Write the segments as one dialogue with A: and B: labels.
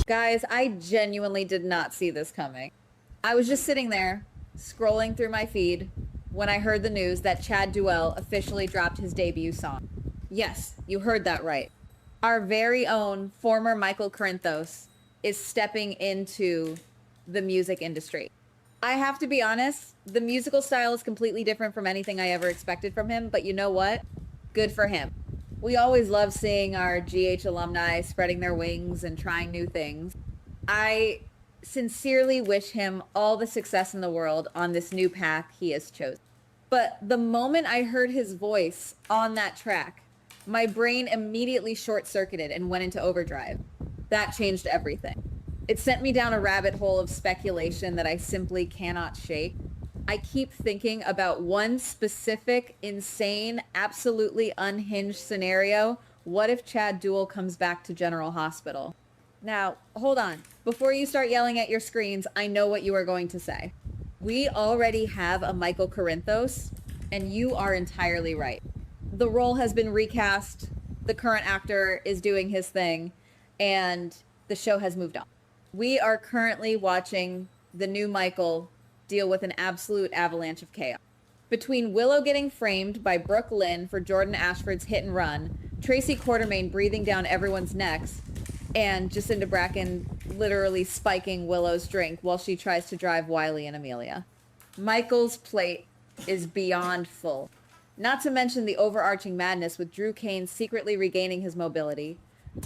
A: Guys, I genuinely did not see this coming. I was just sitting there, scrolling through my feed, when I heard the news that Chad Duell officially dropped his debut song. Yes, you heard that right. Our very own former Michael Corinthos is stepping into the music industry. I have to be honest, the musical style is completely different from anything I ever expected from him, but you know what? Good for him. We always love seeing our GH alumni spreading their wings and trying new things. I sincerely wish him all the success in the world on this new path he has chosen. But the moment I heard his voice on that track, my brain immediately short-circuited and went into overdrive. That changed everything. It sent me down a rabbit hole of speculation that I simply cannot shake. I keep thinking about one specific, insane, absolutely unhinged scenario. What if Chad Duell comes back to General Hospital? Now, hold on. Before you start yelling at your screens, I know what you are going to say. We already have a Michael Corinthos, and you are entirely right. The role has been recast, the current actor is doing his thing, and the show has moved on. We are currently watching the new Michael deal with an absolute avalanche of chaos. Between Willow getting framed by Brooke Lynn for Jordan Ashford's hit and run, Tracy Quartermain breathing down everyone's necks, and Jacinda Bracken literally spiking Willow's drink while she tries to drive Wiley and Amelia. Michael's plate is beyond full. Not to mention the overarching madness with Drew Kane secretly regaining his mobility,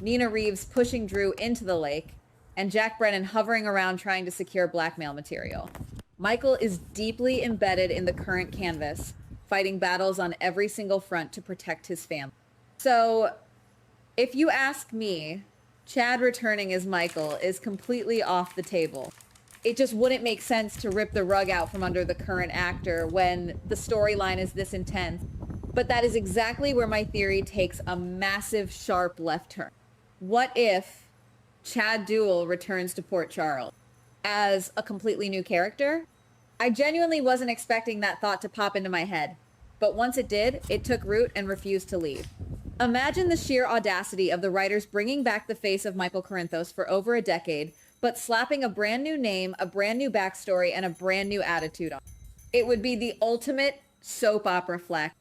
A: Nina Reeves pushing Drew into the lake, and Jack Brennan hovering around trying to secure blackmail material. Michael is deeply embedded in the current canvas, fighting battles on every single front to protect his family. So, if you ask me, Chad returning as Michael is completely off the table. It just wouldn't make sense to rip the rug out from under the current actor when the storyline is this intense. But that is exactly where my theory takes a massive, sharp left turn. What if Chad Duell returns to Port Charles as a completely new character? I genuinely wasn't expecting that thought to pop into my head. But once it did, it took root and refused to leave. Imagine the sheer audacity of the writers bringing back the face of Michael Corinthos for over a decade, but slapping a brand new name, a brand new backstory, and a brand new attitude on it. It would be the ultimate soap opera flex.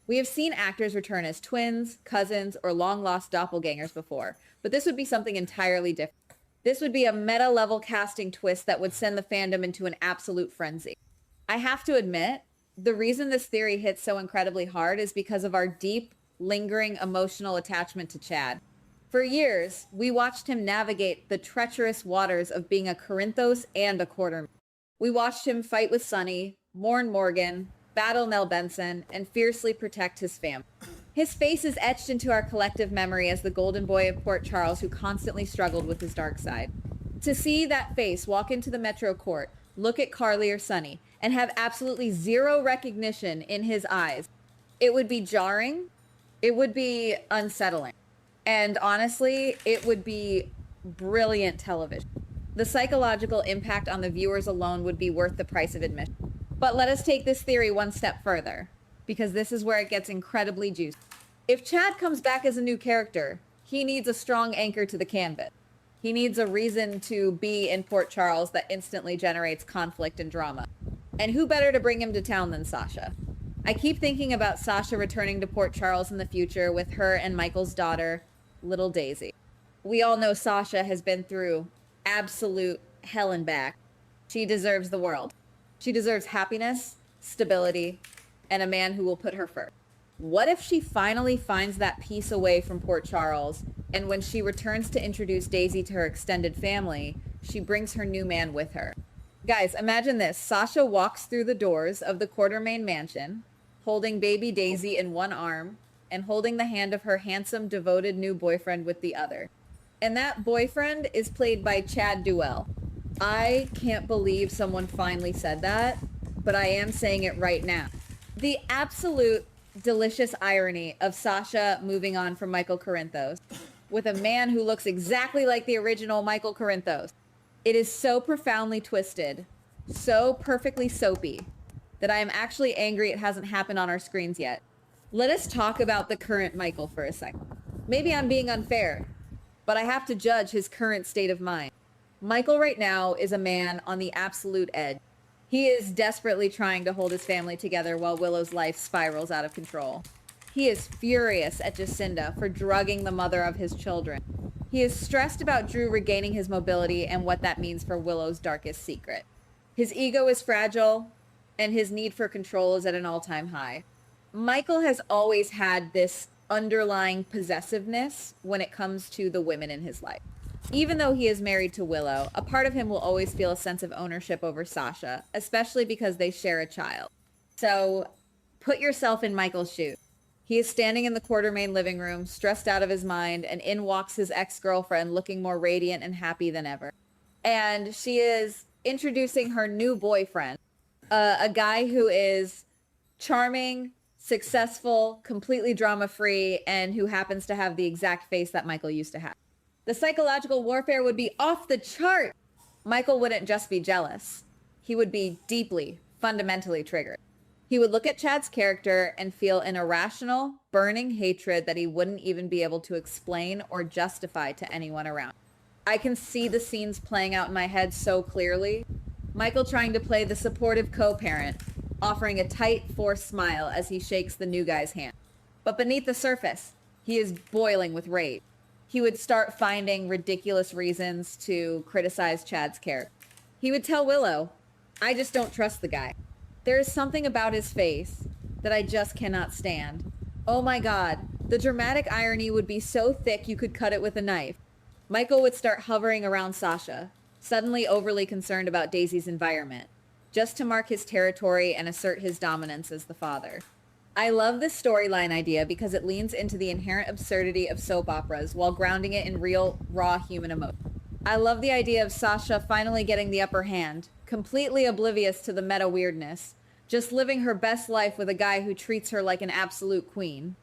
A: We have seen actors return as twins, cousins, or long-lost doppelgangers before, but this would be something entirely different. This would be a meta-level casting twist that would send the fandom into an absolute frenzy. I have to admit, the reason this theory hits so incredibly hard is because of our deep, lingering emotional attachment to Chad. For years, we watched him navigate the treacherous waters of being a Corinthos and a Quartermain. We watched him fight with Sonny, mourn Morgan, battle Nell Benson, and fiercely protect his family. His face is etched into our collective memory as the golden boy of Port Charles who constantly struggled with his dark side. To see that face walk into the Metro Court, look at Carly or Sonny, and have absolutely zero recognition in his eyes, it would be jarring. It would be unsettling. And honestly, it would be brilliant television. The psychological impact on the viewers alone would be worth the price of admission. But let us take this theory one step further, because this is where it gets incredibly juicy. If Chad comes back as a new character, he needs a strong anchor to the canvas. He needs a reason to be in Port Charles that instantly generates conflict and drama. And who better to bring him to town than Sasha? I keep thinking about Sasha returning to Port Charles in the future with her and Michael's daughter, little Daisy. We all know Sasha has been through absolute hell and back. She deserves the world. She deserves happiness, stability, and a man who will put her first. What if she finally finds that peace away from Port Charles, and when she returns to introduce Daisy to her extended family, she brings her new man with her? Guys, imagine this. Sasha walks through the doors of the Quartermain mansion, holding baby Daisy in one arm and holding the hand of her handsome, devoted new boyfriend with the other. And that boyfriend is played by Chad Duell. I can't believe someone finally said that, but I am saying it right now. The absolute delicious irony of Sasha moving on from Michael Corinthos with a man who looks exactly like the original Michael Corinthos. It is so profoundly twisted, so perfectly soapy, that I am actually angry it hasn't happened on our screens yet. Let us talk about the current Michael for a second. Maybe I'm being unfair, but I have to judge his current state of mind. Michael right now is a man on the absolute edge. He is desperately trying to hold his family together while Willow's life spirals out of control. He is furious at Jacinda for drugging the mother of his children. He is stressed about Drew regaining his mobility and what that means for Willow's darkest secret. His ego is fragile, and his need for control is at an all-time high. Michael has always had this underlying possessiveness when it comes to the women in his life. Even though he is married to Willow, a part of him will always feel a sense of ownership over Sasha, especially because they share a child. So put yourself in Michael's shoes. He is standing in the Quartermain living room, stressed out of his mind, and in walks his ex-girlfriend looking more radiant and happy than ever. And she is introducing her new boyfriend, a guy who is charming, successful, completely drama-free, and who happens to have the exact face that Michael used to have. The psychological warfare would be off the chart. Michael wouldn't just be jealous. He would be deeply, fundamentally triggered. He would look at Chad's character and feel an irrational, burning hatred that he wouldn't even be able to explain or justify to anyone around. I can see the scenes playing out in my head so clearly. Michael trying to play the supportive co-parent, offering a tight, forced smile as he shakes the new guy's hand. But beneath the surface, he is boiling with rage. He would start finding ridiculous reasons to criticize Chad's character. He would tell Willow, "I just don't trust the guy. There is something about his face that I just cannot stand. Oh my God, the dramatic irony would be so thick you could cut it with a knife." Michael would start hovering around Sasha, suddenly overly concerned about Daisy's environment, just to mark his territory and assert his dominance as the father. I love this storyline idea because it leans into the inherent absurdity of soap operas while grounding it in real, raw human emotion. I love the idea of Sasha finally getting the upper hand, completely oblivious to the meta weirdness, just living her best life with a guy who treats her like an absolute queen.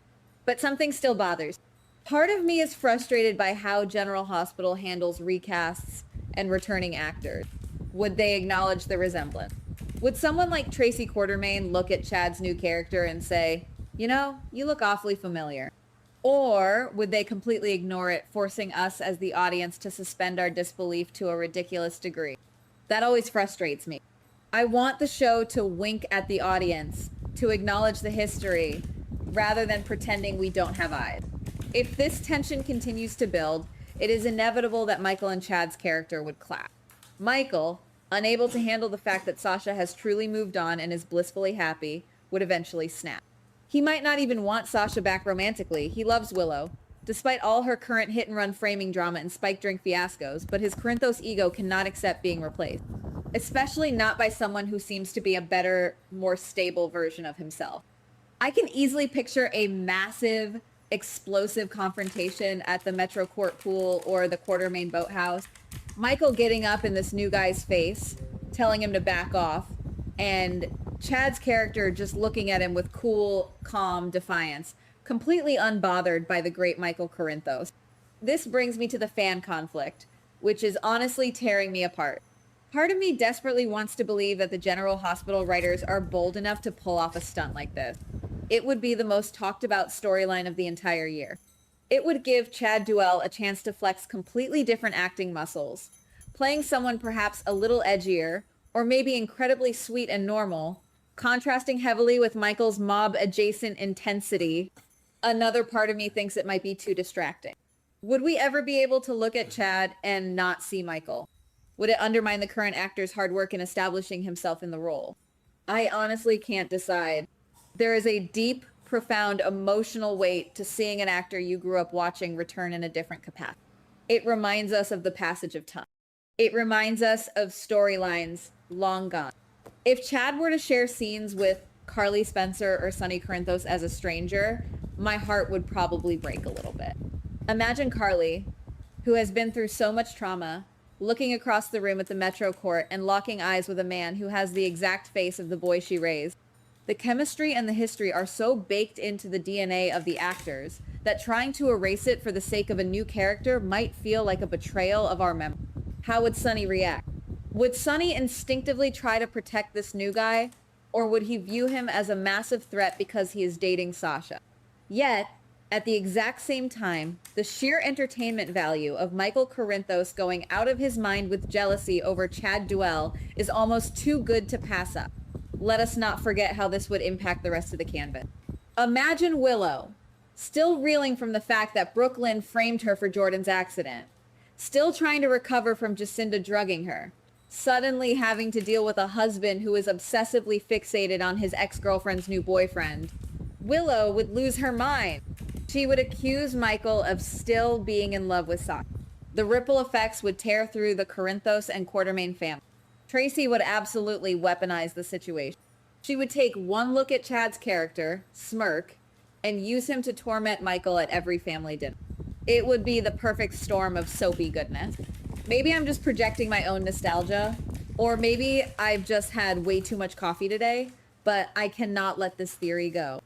A: But something still bothers. Part of me is frustrated by how General Hospital handles recasts and returning actors. Would they acknowledge the resemblance? Would someone like Tracy Quartermain look at Chad's new character and say, "You know, you look awfully familiar"? Or would they completely ignore it, forcing us as the audience to suspend our disbelief to a ridiculous degree? That always frustrates me. I want the show to wink at the audience, to acknowledge the history, rather than pretending we don't have eyes. If this tension continues to build, it is inevitable that Michael and Chad's character would clash. Michael, unable to handle the fact that Sasha has truly moved on and is blissfully happy, would eventually snap. He might not even want Sasha back romantically. He loves Willow, despite all her current hit-and-run framing drama and spiked drink fiascos, but his Corinthos ego cannot accept being replaced, especially not by someone who seems to be a better, more stable version of himself. I can easily picture a massive, explosive confrontation at the Metro Court pool or the Quartermain boathouse. Michael getting up in this new guy's face, telling him to back off, and Chad's character just looking at him with cool, calm defiance, completely unbothered by the great Michael Corinthos. This brings me to the fan conflict, which is honestly tearing me apart. Part of me desperately wants to believe that the General Hospital writers are bold enough to pull off a stunt like this. It would be the most talked about storyline of the entire year. It would give Chad Duell a chance to flex completely different acting muscles, playing someone perhaps a little edgier, or maybe incredibly sweet and normal, contrasting heavily with Michael's mob-adjacent intensity. Another part of me thinks it might be too distracting. Would we ever be able to look at Chad and not see Michael? Would it undermine the current actor's hard work in establishing himself in the role? I honestly can't decide. There is a deep, profound emotional weight to seeing an actor you grew up watching return in a different capacity. It reminds us of the passage of time. It reminds us of storylines long gone. If Chad were to share scenes with Carly Spencer or Sonny Corinthos as a stranger, my heart would probably break a little bit. Imagine Carly, who has been through so much trauma, looking across the room at the Metro Court and locking eyes with a man who has the exact face of the boy she raised. The chemistry and the history are so baked into the DNA of the actors that trying to erase it for the sake of a new character might feel like a betrayal of our memory. How would Sonny react? Would Sonny instinctively try to protect this new guy, or would he view him as a massive threat because he is dating Sasha? Yet, At the exact same time, the sheer entertainment value of Michael Corinthos going out of his mind with jealousy over Chad Duell is almost too good to pass up. Let us not forget how this would impact the rest of the canvas. Imagine Willow, still reeling from the fact that Brooklyn framed her for Jordan's accident, still trying to recover from Jacinda drugging her, suddenly having to deal with a husband who is obsessively fixated on his ex-girlfriend's new boyfriend. Willow would lose her mind. She would accuse Michael of still being in love with Sasha. The ripple effects would tear through the Corinthos and Quartermain family. Tracy would absolutely weaponize the situation. She would take one look at Chad's character, smirk, and use him to torment Michael at every family dinner. It would be the perfect storm of soapy goodness. Maybe I'm just projecting my own nostalgia, or maybe I've just had way too much coffee today, but I cannot let this theory go.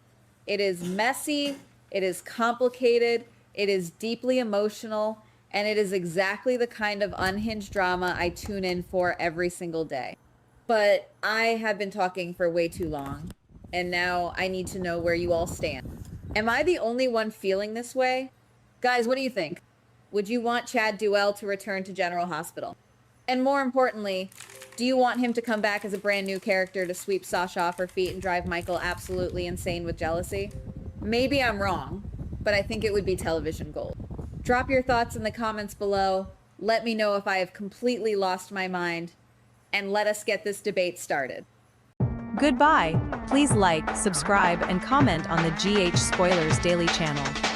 A: It is messy, it is complicated, it is deeply emotional, and it is exactly the kind of unhinged drama I tune in for every single day. But I have been talking for way too long, and now I need to know where you all stand. Am I the only one feeling this way? Guys, what do you think? Would you want Chad Duell to return to General Hospital? And more importantly, do you want him to come back as a brand new character to sweep Sasha off her feet and drive Michael absolutely insane with jealousy? Maybe I'm wrong, but I think it would be television gold. Drop your thoughts in the comments below. Let me know if I have completely lost my mind, and let us get this debate started.
B: Goodbye. Please like, subscribe, and comment on the GH Spoilers Daily channel.